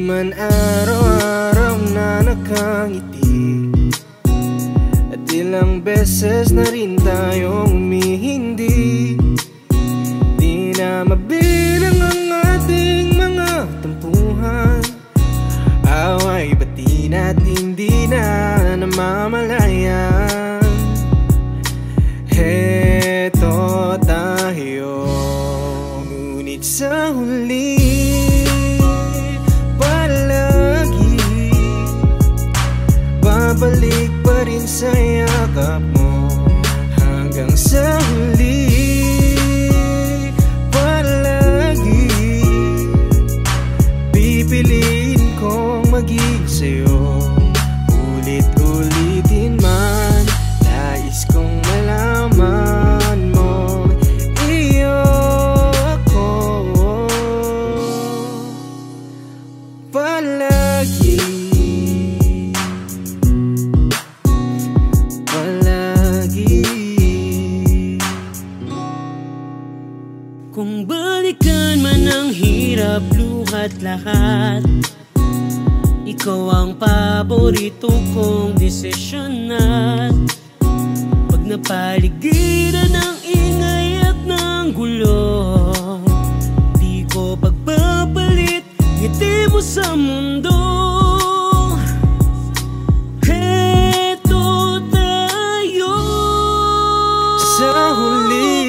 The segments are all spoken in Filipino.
man araw-araw na nakangiti, at ilang beses na rin tayong umihindi. Di na mabilang ang ating mga tampuhan, away bati natin di na namamalayan. Heto tayo, ngunit sa huli palagi babalik pa rin sa yakap mo. Hanggang sa huli palagi pipiliin kong maging sa'yo. Ulit-ulitin man, nais kong malaman mo, iyo ako palagi. Kung balikan man ang hirap, luhat lahat, ikaw ang paborito kong desisyon. At pag napaligiran ng ingay at ng gulo, di ko pagpapalit ngiti mo sa mundo. Heto tayo sa huli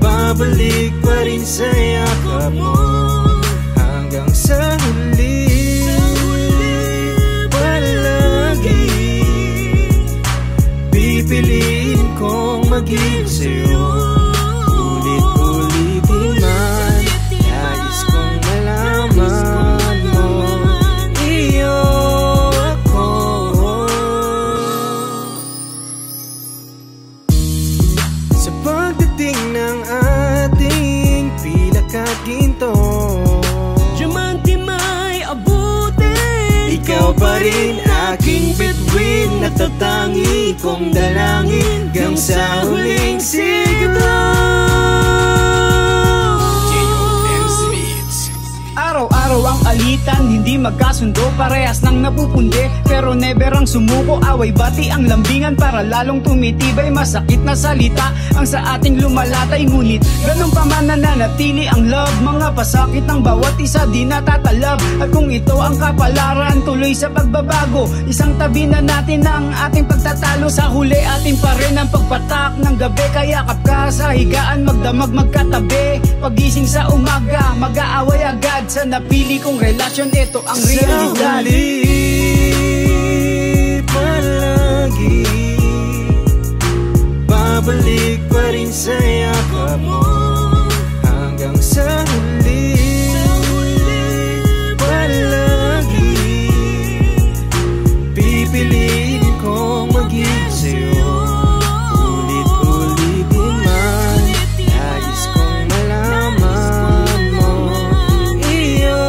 babalik pa rin sa yakap mo. Hanggang sa huli palagi pipiliin kong maging sa'yo. Ulit-ulitin man, nais kong malaman mo, iyo ako. Sa pagdating ng ating pilak at ginto, diamante may abutin, ikaw pa rin aking bituin, natatangi kong dalangin hanggang sa huling sigaw. Araw-araw ang alitan, hindi magkasundo, parehas nang napupundi, pero never ang sumuko, away bati ang lambingan para lalong tumitibay. Masakit na salita ang sa ating lumalatay, ngunit ganun pa man nananatili ang love. Mga pasakit ng bawat isa di natatalab, at kung ito ang kapalaran, tuloy sa pagbabago, isang tabi na natin ang ating pagtatalo. Sa huli atin pa rin ang pagpatak ng gabi, kayakap ka sa higaan, magdamag magkatabi. Pagising sa umaga, mag-aaway agad sa napili kong relasyon, ito ang realidad. Sa huli palagi babalik pa rin sa yakap mo. Hanggang sa huli palagi pipiliin kong maging sa'yo. Ulit-ulitin man, nais kong malaman mo, iyo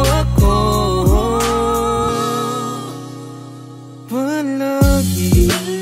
ako palagi.